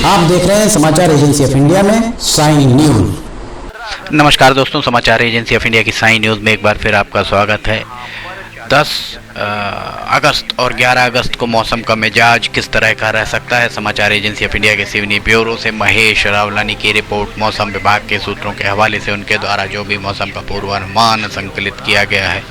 आप देख रहे हैं समाचार एजेंसी ऑफ इंडिया में साइन न्यूज। नमस्कार दोस्तों, समाचार एजेंसी ऑफ इंडिया की साइन न्यूज़ में एक बार फिर आपका स्वागत है। 10 अगस्त और 11 अगस्त को मौसम का मिजाज किस तरह का रह सकता है, समाचार एजेंसी ऑफ इंडिया के सिवनी ब्यूरो से महेश रावलानी की रिपोर्ट। मौसम विभाग के सूत्रों के हवाले से उनके द्वारा जो भी मौसम का पूर्वानुमान संकलित किया गया है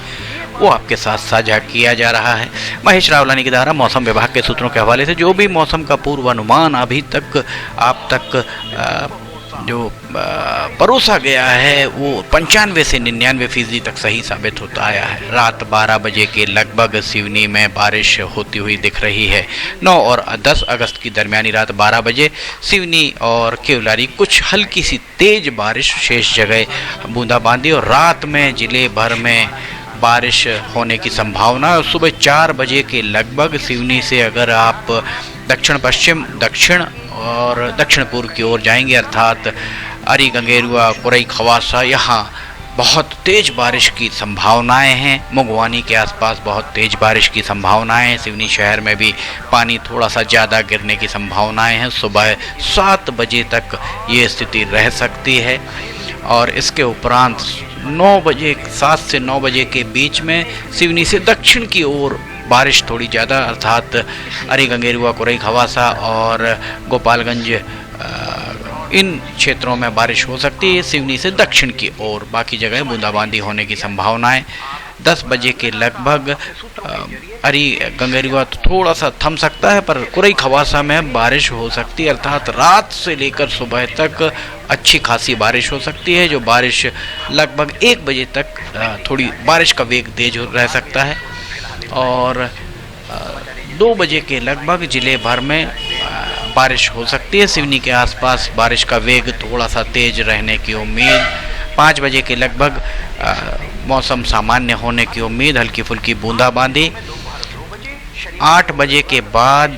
वो आपके साथ साझा किया जा रहा है। महेश रावलानी के द्वारा मौसम विभाग के सूत्रों के हवाले से जो भी मौसम का पूर्वानुमान अभी तक आप तक जो परोसा गया है वो 95 से 99% तक सही साबित होता आया है। रात 12 बजे के लगभग सिवनी में बारिश होती हुई दिख रही है। 9 और 10 अगस्त की दरमियानी रात 12 बजे सिवनी और केवलारी कुछ हल्की सी तेज बारिश, शेष जगह बूंदाबांदी, और रात में जिले भर में बारिश होने की संभावना। और सुबह 4 बजे के लगभग सिवनी से अगर आप दक्षिण पश्चिम, दक्षिण और दक्षिण पूर्व की ओर जाएंगे, अर्थात अरी गंगेरुआ, कुरई खवासा, यहाँ बहुत तेज़ बारिश की संभावनाएं हैं। मुगवानी के आसपास बहुत तेज़ बारिश की संभावनाएं हैं। सिवनी शहर में भी पानी थोड़ा सा ज़्यादा गिरने की संभावनाएं हैं। सुबह 7 बजे तक ये स्थिति रह सकती है और इसके उपरांत 9 बजे, 7 से 9 बजे के बीच में सिवनी से दक्षिण की ओर बारिश थोड़ी ज़्यादा, अर्थात अरी गंगेरुआ, कुरई खवासा और गोपालगंज, इन क्षेत्रों में बारिश हो सकती है सिवनी से दक्षिण की ओर। बाकी जगह बूंदाबांदी होने की संभावनाएं। 10 बजे के लगभग अरी गंगेरुआ तो थोड़ा सा थम सकता है, पर कुरई खवासा में बारिश हो सकती है, अर्थात रात से लेकर सुबह तक अच्छी खासी बारिश हो सकती है। जो बारिश लगभग 1 बजे तक थोड़ी बारिश का वेग तेज रह सकता है और 2 बजे के लगभग जिले भर में बारिश हो सकती है। सिवनी के आसपास बारिश का वेग थोड़ा सा तेज रहने की उम्मीद। 5 बजे के लगभग मौसम सामान्य होने की उम्मीद, हल्की फुल्की बूंदाबांदी। 8 बजे के बाद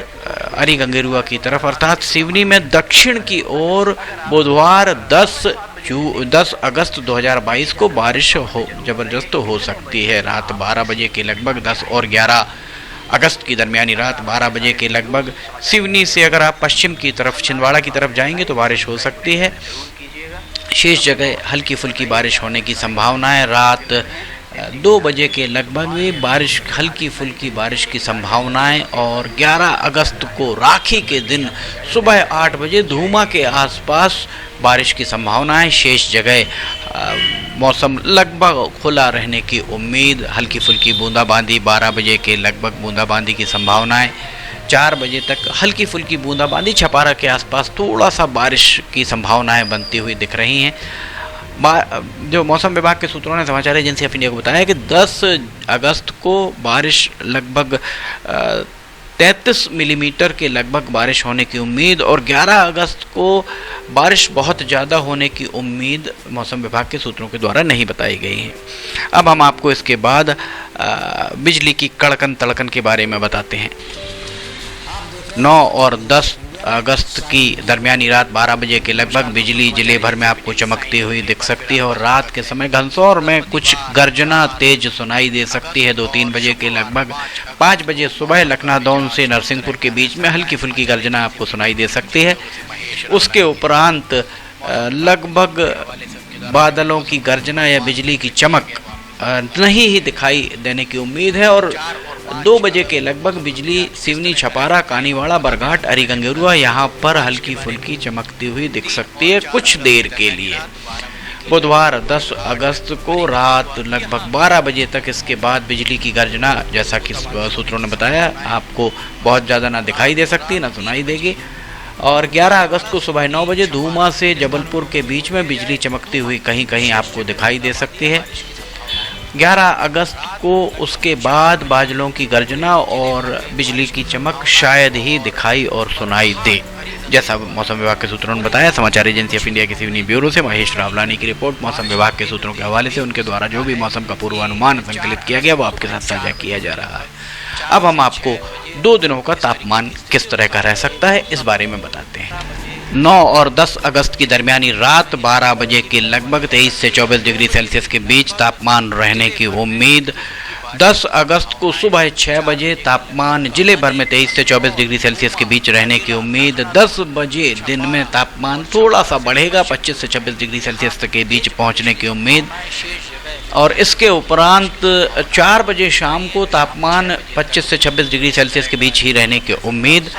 अरी गंगेरुआ की तरफ, अर्थात सिवनी में दक्षिण की ओर बुधवार 10 अगस्त 2022 को बारिश ज़बरदस्त हो सकती है। रात 12 बजे के लगभग 10 और 11 अगस्त की दरमियानी रात 12 बजे के लगभग सिवनी से अगर आप पश्चिम की तरफ, छिंदवाड़ा की तरफ जाएंगे तो बारिश हो सकती है। शेष जगह हल्की फुल्की बारिश होने की संभावना है। रात 2 बजे के लगभग में बारिश, हल्की फुल्की बारिश की संभावनाएं। और 11 अगस्त को राखी के दिन सुबह 8 बजे धूमा के आसपास बारिश की संभावनाएं। शेष जगह मौसम लगभग खुला रहने की उम्मीद, हल्की फुल्की बूंदाबांदी। 12 बजे के लगभग बूंदाबांदी की संभावनाएं। 4 बजे तक हल्की फुल्की बूंदाबांदी। छपारा के आसपास थोड़ा सा बारिश की संभावनाएं बनती हुई दिख रही हैं। जो मौसम विभाग के सूत्रों ने समाचार एजेंसी ऑफ इंडिया को बताया कि 10 अगस्त को बारिश लगभग 33 मिलीमीटर के लगभग बारिश होने की उम्मीद और 11 अगस्त को बारिश बहुत ज़्यादा होने की उम्मीद मौसम विभाग के सूत्रों के द्वारा नहीं बताई गई है। अब हम आपको इसके बाद बिजली की कड़कन तड़कन के बारे में बताते हैं। 9 और 10 अगस्त की दरमियानी रात 12 बजे के लगभग बिजली जिले भर में आपको चमकती हुई दिख सकती है और रात के समय घनसौर में कुछ गर्जना तेज सुनाई दे सकती है। 2-3 बजे के लगभग 5 बजे सुबह लखनादौन से नरसिंहपुर के बीच में हल्की फुल्की गर्जना आपको सुनाई दे सकती है। उसके उपरांत लगभग बादलों की गर्जना या बिजली की चमक नहीं ही दिखाई देने की उम्मीद है। और 2 बजे के लगभग बिजली सिवनी, छपारा, कानीवाड़ा, बरघाट, अरी गंगेरुआ यहाँ पर हल्की फुल्की चमकती हुई दिख सकती है कुछ देर के लिए। बुधवार 10 अगस्त को रात लगभग 12 बजे तक इसके बाद बिजली की गर्जना, जैसा कि सूत्रों ने बताया, आपको बहुत ज़्यादा ना दिखाई दे सकती ना सुनाई देगी। और 11 अगस्त को सुबह 9 बजे धूमा से जबलपुर के बीच में बिजली चमकती हुई कहीं कहीं आपको दिखाई दे सकती है। 11 अगस्त को उसके बाद बादलों की गर्जना और बिजली की चमक शायद ही दिखाई और सुनाई दे, जैसा मौसम विभाग के सूत्रों ने बताया। समाचार एजेंसी ऑफ इंडिया की सिवनी ब्यूरो से महेश रावलानी की रिपोर्ट। मौसम विभाग के सूत्रों के हवाले से उनके द्वारा जो भी मौसम का पूर्वानुमान संकलित किया गया वो आपके साथ साझा किया जा रहा है। अब हम आपको 2 दिनों का तापमान किस तरह का रह सकता है इस बारे में बताते हैं। 9 और 10 अगस्त की दरमियानी रात 12 बजे के लगभग 23 से 24 डिग्री सेल्सियस के बीच तापमान रहने की उम्मीद। 10 अगस्त को सुबह 6 बजे तापमान जिले भर में 23 से 24 डिग्री सेल्सियस के बीच रहने की उम्मीद। 10 बजे दिन में तापमान थोड़ा सा बढ़ेगा, 25 से 26 डिग्री सेल्सियस तक के बीच पहुंचने की उम्मीद। और इसके उपरांत 4 बजे शाम को तापमान 25 से 26 डिग्री सेल्सियस के बीच ही रहने की उम्मीद।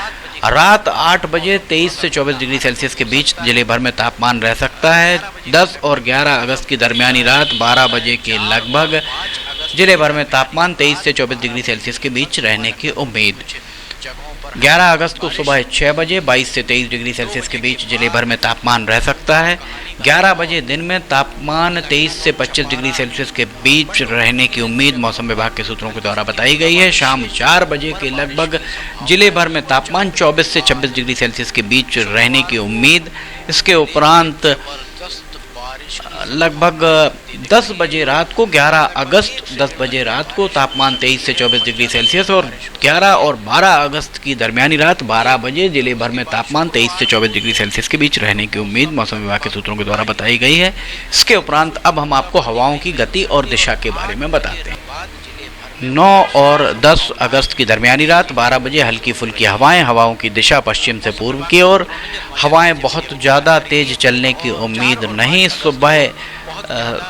रात 8 बजे 23 से 24 डिग्री सेल्सियस के बीच जिले भर में तापमान रह सकता है। 10 और 11 अगस्त की दरमियानी रात 12 बजे के लगभग जिले भर में तापमान 23 से 24 डिग्री सेल्सियस के बीच रहने की उम्मीद। 11 अगस्त को सुबह 6 बजे 22 से 23 डिग्री सेल्सियस के बीच जिले भर में तापमान रह सकता है। 11 बजे दिन में तापमान 23 से 25 डिग्री सेल्सियस के बीच रहने की उम्मीद मौसम विभाग के सूत्रों के द्वारा बताई गई है। शाम 4 बजे के लगभग जिले भर में तापमान 24 से 26 डिग्री सेल्सियस के बीच रहने की उम्मीद। इसके उपरांत लगभग 10 बजे रात को 11 अगस्त 10 बजे रात को तापमान 23 से 24 डिग्री सेल्सियस और 11 और 12 अगस्त की दरमियानी रात 12 बजे जिले भर में तापमान 23 से 24 डिग्री सेल्सियस के बीच रहने की उम्मीद मौसम विभाग के सूत्रों के द्वारा बताई गई है। इसके उपरांत अब हम आपको हवाओं की गति और दिशा के बारे में बताते हैं। 9 और 10 अगस्त की दरमियानी रात 12 बजे हल्की फुल्की हवाओं की दिशा पश्चिम से पूर्व की ओर। हवाएं बहुत ज़्यादा तेज चलने की उम्मीद नहीं, सुबह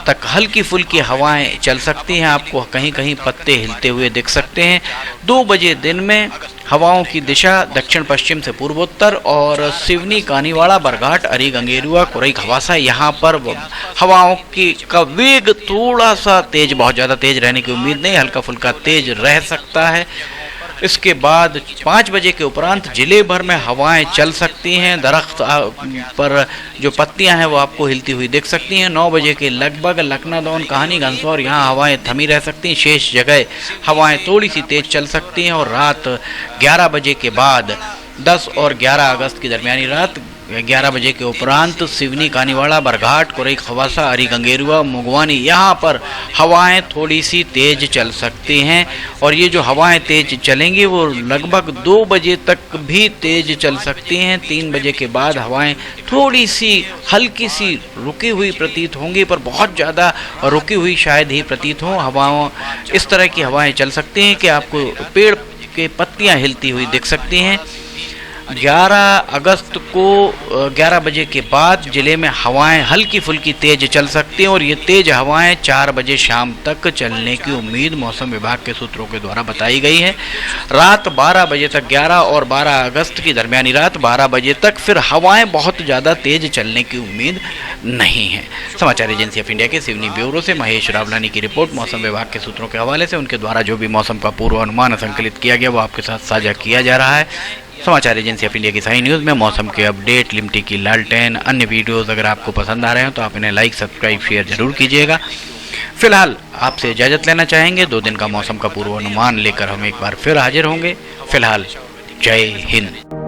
तक हल्की फुल्की हवाएं चल सकती हैं, आपको कहीं कहीं पत्ते हिलते हुए दिख सकते हैं। 2 बजे दिन में हवाओं की दिशा दक्षिण पश्चिम से पूर्वोत्तर और सिवनी, कानीवाड़ा, बरघाट, अरी, गंगेरुआ, कुरई, खवासा यहाँ पर हवाओं का वेग थोड़ा सा तेज, बहुत ज़्यादा तेज रहने की उम्मीद नहीं, हल्का फुल्का तेज रह सकता है। इसके बाद 5 बजे के उपरांत जिले भर में हवाएं चल सकती हैं, दरख्त पर जो पत्तियां हैं वो आपको हिलती हुई दिख सकती हैं। 9 बजे के लगभग लखनादौन, कहानी, घनसौर यहाँ हवाएं थमी रह सकती हैं, शेष जगह हवाएं थोड़ी सी तेज चल सकती हैं। और रात 11 बजे के बाद 10 और 11 अगस्त की दरमियानी रात 11 बजे के उपरांत सिवनी, कानीवाड़ा, बरघाट, कुरई, खवासा, अरी, गंगेरुआ, मुगवानी यहाँ पर हवाएं थोड़ी सी तेज चल सकती हैं। और ये जो हवाएं तेज चलेंगी वो लगभग 2 बजे तक भी तेज चल सकती हैं। 3 बजे के बाद हवाएं थोड़ी सी हल्की सी रुकी हुई प्रतीत होंगी, पर बहुत ज़्यादा रुकी हुई शायद ही प्रतीत हों। हवाओं इस तरह की हवाएं चल सकती हैं कि आपको पेड़ के पत्तियां हिलती हुई दिख सकती हैं। 11 अगस्त को 11 बजे के बाद जिले में हवाएं हल्की फुल्की तेज चल सकती हैं और ये तेज हवाएं 4 बजे शाम तक चलने की उम्मीद मौसम विभाग के सूत्रों के द्वारा बताई गई है। रात 12 बजे तक 11 और 12 अगस्त की दरमियानी रात 12 बजे तक फिर हवाएं बहुत ज़्यादा तेज चलने की उम्मीद नहीं है। समाचार एजेंसी ऑफ इंडिया के सिवनी ब्यूरो से महेश रावलानी की रिपोर्ट मौसम विभाग के सूत्रों के हवाले से उनके द्वारा जो भी मौसम का पूर्वानुमान संकलित किया गया वो आपके साथ साझा किया जा रहा है। समाचार एजेंसी ऑफ इंडिया की साई न्यूज़ में मौसम के अपडेट, लिमटी की लालटेन, अन्य वीडियोस अगर आपको पसंद आ रहे हैं तो आप इन्हें लाइक, सब्सक्राइब, शेयर जरूर कीजिएगा। फिलहाल आपसे इजाज़त लेना चाहेंगे। 2 दिन का मौसम का पूर्वानुमान लेकर हम एक बार फिर हाजिर होंगे। फिलहाल जय हिंद।